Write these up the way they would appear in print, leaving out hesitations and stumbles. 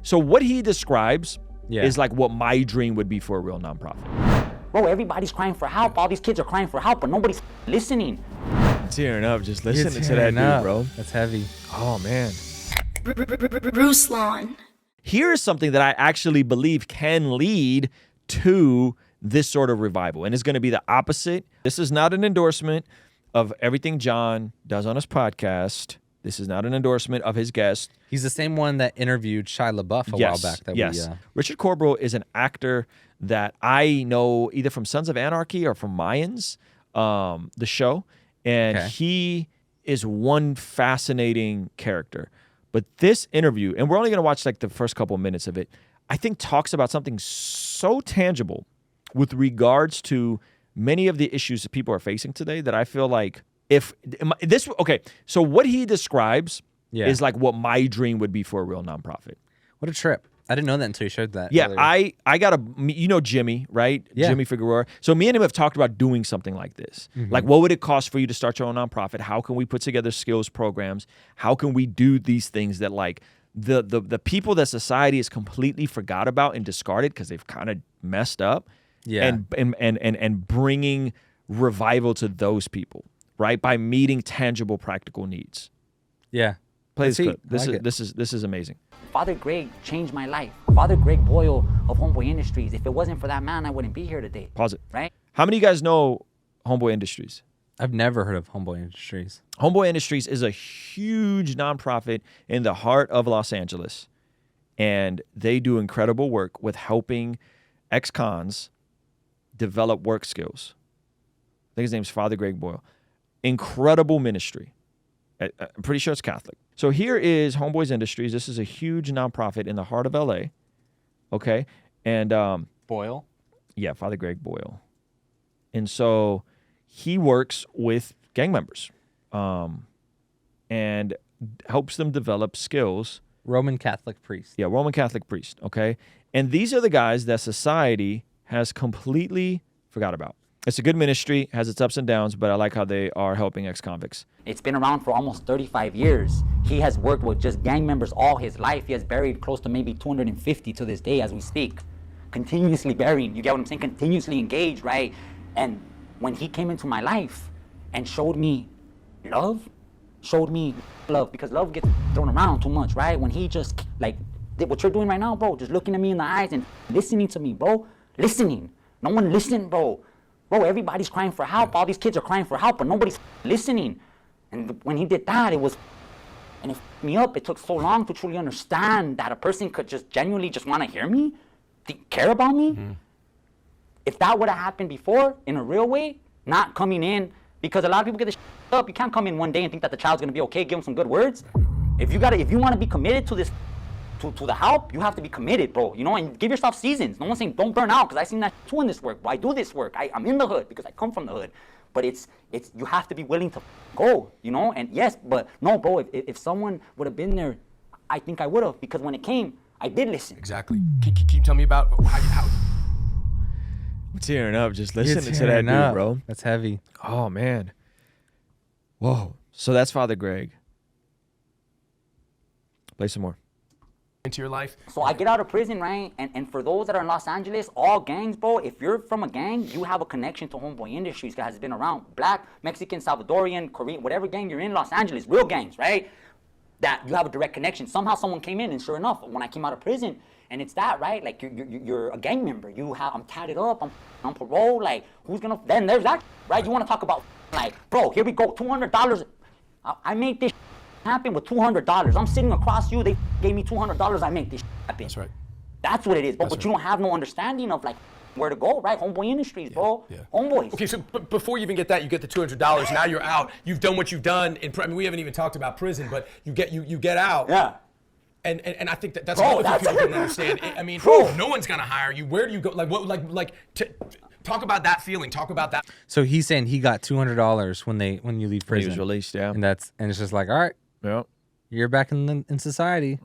So what he describes is like what my dream would be for a real nonprofit. Bro, everybody's crying for help. All these kids are crying for help, but nobody's listening. Tearing up just listening to that dude, bro. That's heavy. Oh, man. Ruslan. Here is something that I actually believe can lead to this sort of revival, and it's going to be the opposite. This is not an endorsement of everything John does on his podcast. This is not an endorsement of his guest. He's the same one that interviewed Shia LaBeouf a while back. That Richard Corbrough is an actor that I know either from Sons of Anarchy or from Mayans, the show, and he is one fascinating character. But this interview, and we're only going to watch like the first couple of minutes of it, I think talks about something so tangible with regards to many of the issues that people are facing today that I feel like so what he describes is like what my dream would be for a real nonprofit. What a trip. I didn't know that until you showed that. Yeah, earlier. I got Jimmy, right? Yeah. Jimmy Figueroa. So me and him have talked about doing something like this. Like, what would it cost for you to start your own nonprofit? How can we put together skills programs? How can we do these things that like the people that society has completely forgot about and discarded because they've kind of messed up? Yeah. And bringing revival to those people, right? By meeting tangible, practical needs. Yeah. Play this clip. This is amazing. Father Greg changed my life. Father Greg Boyle of Homeboy Industries. If it wasn't for that man, I wouldn't be here today. Pause it. Right? How many of you guys know Homeboy Industries? I've never heard of Homeboy Industries. Homeboy Industries is a huge nonprofit in the heart of Los Angeles. And they do incredible work with helping ex-cons develop work skills. I think his name's Father Greg Boyle. Incredible ministry. I'm pretty sure it's Catholic. So here is Homeboys Industries. This is a huge nonprofit in the heart of LA. Okay. And Boyle? Yeah, Father Greg Boyle. And so he works with gang members and helps them develop skills. Roman Catholic priest. Yeah, Roman Catholic priest. Okay. And these are the guys that society has completely forgot about. It's a good ministry, has its ups and downs, but I like how they are helping ex-convicts. It's been around for almost 35 years. He has worked with just gang members all his life. He has buried close to maybe 250 to this day as we speak. Continuously burying, you get what I'm saying? Continuously engaged, right? And when he came into my life and showed me love, because love gets thrown around too much, right? When he just, like, did what you're doing right now, bro, just looking at me in the eyes and listening to me, bro. Listening. No one listened, bro. Bro, everybody's crying for help. All these kids are crying for help, but nobody's listening. And when he did that, it f***ed me up. It took so long to truly understand that a person could just genuinely just want to hear me, care about me. If that would have happened before, in a real way, not coming in, because a lot of people get this up. You can't come in one day and think that the child's going to be okay, give them some good words. If you want to be committed to this, to the help, you have to be committed, bro, you know, and give yourself seasons. No one's saying don't burn out, because I seen that too in this work. I do this work. I'm in the hood because I come from the hood. But it's you have to be willing to go, you know. And yes, but no, bro, if someone would have been there, I think I would have, because when it came, I did listen. Exactly. Keep telling me about how I'm tearing up just listening to that dude, bro. That's heavy. Oh, man. Whoa. So that's Father Greg. Play some more. into your life. So I get out of prison, right? And for those that are in Los Angeles, all gangs, bro, if you're from a gang, you have a connection to Homeboy Industries, guys. It's been around. Black, Mexican, Salvadorian, Korean, whatever gang you're in Los Angeles, real gangs, right? That you have a direct connection. Somehow someone came in, and sure enough, when I came out of prison, and it's that, right? Like, you're a gang member. I'm tatted up, I'm on parole, like, who's gonna, then there's that, right? You wanna talk about, like, bro, here we go, $200. I made this happen with $200. I'm sitting across you, they gave me $200, I make this happen. That's right. That's what it is, but That's you right. don't have no understanding of, like, where to go, right? Homeboy Industries, bro. Yeah. Homeboys. Okay, so before you even get that, you get the $200. Now you're out. You've done what you've done. I mean, we haven't even talked about prison, but you get out. Yeah. And I think that's Bro, another thing that's- people don't understand. I mean, Bro. no one's gonna hire you. Where do you go? Like what? Talk about that feeling. Talk about that. So he's saying he got $200 when you leave When he prison. was released, yeah. And it's just like, all right, Yeah. you're back in society.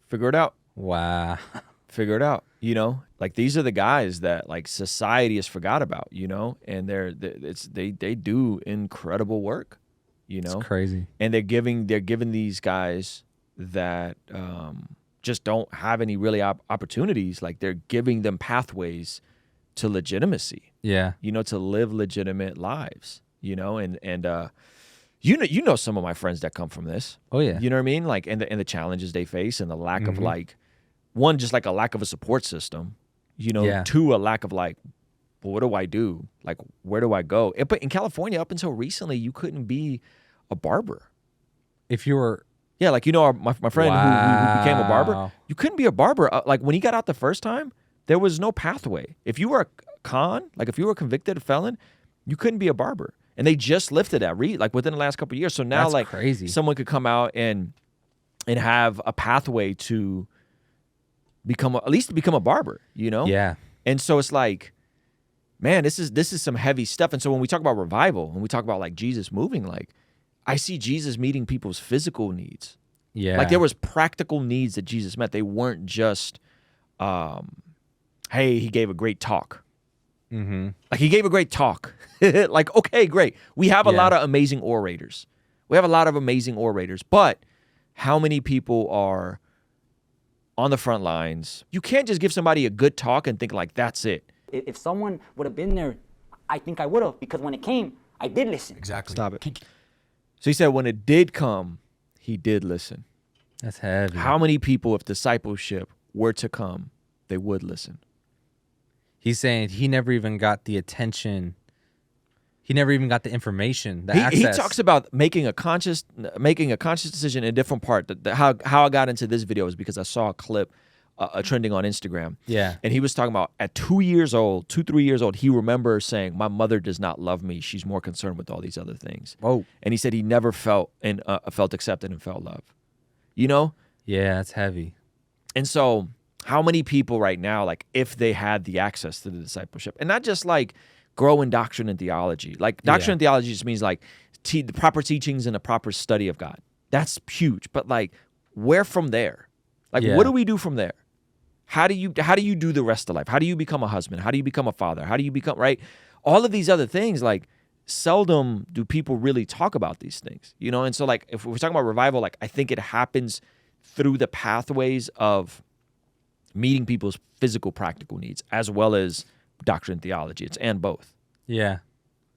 Figure it out. Wow. Figure it out. You know, like these are the guys that like society has forgot about, you know, and they do incredible work, you know. It's crazy. And they're giving these guys that just don't have any really opportunities, like they're giving them pathways to legitimacy. Yeah. You know, to live legitimate lives, you know, and you know some of my friends that come from this. Oh yeah. You know what I mean? Like, and the challenges they face and the lack of like, one, just like a lack of a support system, you know, two, a lack of like, well, what do I do? Like, where do I go? But in California, up until recently, you couldn't be a barber. If you were... Yeah, like, you know, my friend who became a barber, you couldn't be a barber. Like, when he got out the first time, there was no pathway. If you were a con, like if you were a convicted felon, you couldn't be a barber. And they just lifted that, like within the last couple of years. So now, that's like, crazy. Someone could come out and have a pathway to become, at least to become a barber, you know? Yeah. And so it's like, man, this is some heavy stuff. And so when we talk about revival, when we talk about like Jesus moving, like I see Jesus meeting people's physical needs. Yeah. Like there was practical needs that Jesus met. They weren't just, hey, he gave a great talk. Like he gave a great talk. Like, okay, great. We have a lot of amazing orators. But how many people are on the front lines? You can't just give somebody a good talk and think like, that's it. If someone would have been there, I think I would have, because when it came, I did listen. Exactly. Stop it. So he said when it did come, he did listen. That's heavy. How many people, if discipleship were to come, they would listen? He's saying he never even got the attention. He never even got the information, the access. He talks about making a conscious decision in a different part. How I got into this video is because I saw a clip trending on Instagram. Yeah. And he was talking about at 3 years old, he remembers saying, my mother does not love me. She's more concerned with all these other things. Whoa. And he said he never felt accepted and felt love. You know? Yeah, that's heavy. And so how many people right now, like if they had the access to the discipleship, and not just like grow in doctrine and theology, like doctrine and theology just means like the proper teachings and the proper study of God. That's huge. But like where from there? Like what do we do from there? How do you do the rest of life? How do you become a husband? How do you become a father? How do you become, right? All of these other things, like seldom do people really talk about these things, you know? And so like, if we're talking about revival, like I think it happens through the pathways of meeting people's physical, practical needs, as well as doctrine and theology. It's and both. Yeah.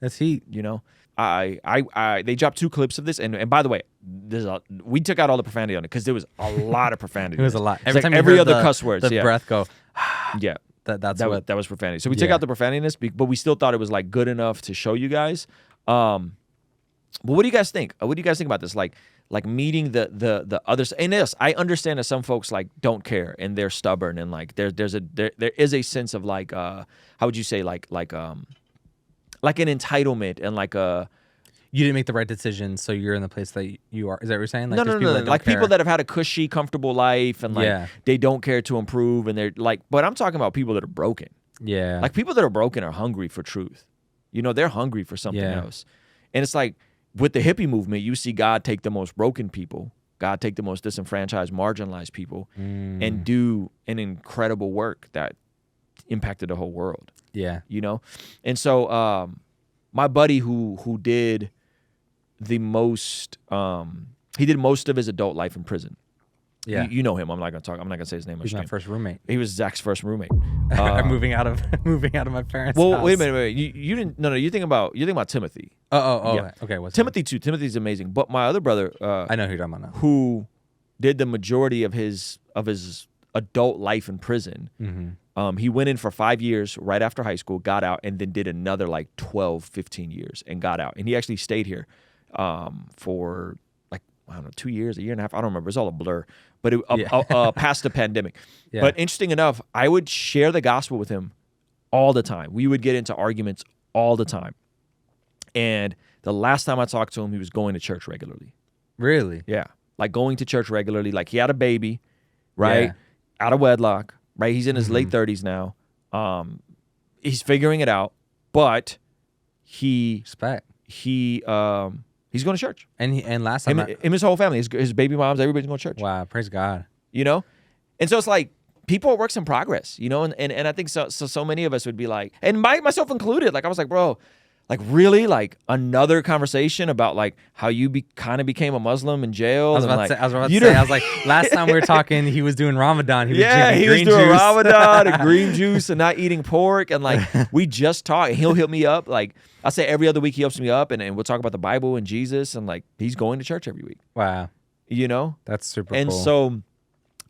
That's heat. You know? They dropped 2 clips of this, and by the way, we took out all the profanity on it because there was a lot of profanity. It was a lot. Every other cuss words. The breath go. Yeah, that was profanity. So we took out the profanity in this, but we still thought it was like good enough to show you guys. But what do you guys think? What do you guys think about this? Like meeting the others. And yes, I understand that some folks like don't care and they're stubborn, and like there is a sense of like how would you say like an entitlement and like a you didn't make the right decision, so you're in the place that you are. Is that what you're saying? Like, no. Like people that have had a cushy, comfortable life and like they don't care to improve, and they're like. But I'm talking about people that are broken. Yeah. Like people that are broken are hungry for truth. You know, they're hungry for something else. And it's like with the hippie movement, you see God take the most broken people, God take the most disenfranchised, marginalized people, and do an incredible work that impacted the whole world. Yeah. You know? And so my buddy who did the most he did most of his adult life in prison. Yeah. You know him. I'm not gonna say his name. He's my first roommate. He was Zach's first roommate. I'm moving out of my parents' well, house. wait a minute. You didn't. No. You think about Timothy. Oh. Yeah. Okay. What's Timothy too? Timothy's amazing. But my other brother, I know who you're talking about now. Who did the majority of his adult life in prison. He went in for 5 years right after high school, got out, and then did another like 12, 15 years and got out. And he actually stayed here for like, I don't know, 2 years, a year and a half. I don't remember. It's all a blur. But past the pandemic. Yeah. But interesting enough, I would share the gospel with him all the time. We would get into arguments all the time. And the last time I talked to him, he was going to church regularly. Really? Yeah. Like going to church regularly. Like he had a baby, right? Yeah. Out of wedlock, right? He's in his late 30s now. He's figuring it out, but he's going to church. And last time his whole family, his baby moms, everybody's going to church. Wow, praise God. You know? And so it's like people are works in progress, you know? And I think so many of us would be like, and myself included, like I was like, bro, Like, really? Like, another conversation about, like, how you kind of became a Muslim in jail? I was about like, to say, I was like, last time we were talking, he was doing Ramadan. He was drinking green doing juice. Ramadan and green juice and not eating pork. And, like, we just talk. He'll hit me up. Like, I say every other week he helps me up, and we'll talk about the Bible and Jesus. And, like, he's going to church every week. Wow. You know? That's super and cool. And so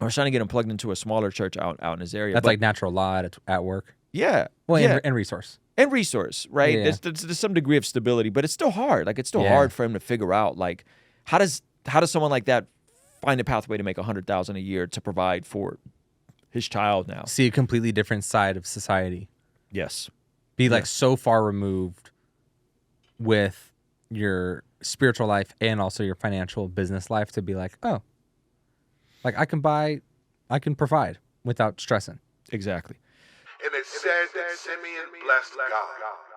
I was trying to get him plugged into a smaller church out in his area. That's like natural law at work. Yeah. Well, yeah. And resource. And resource, right? Yeah. There's some degree of stability, but it's still hard. Like, it's still hard for him to figure out, like, how does someone like that find a pathway to make $100,000 a year to provide for his child now? See a completely different side of society. Yes. Be like so far removed with your spiritual life and also your financial business life to be like, oh, like I can provide without stressing. Exactly. And it said that Simeon blessed God.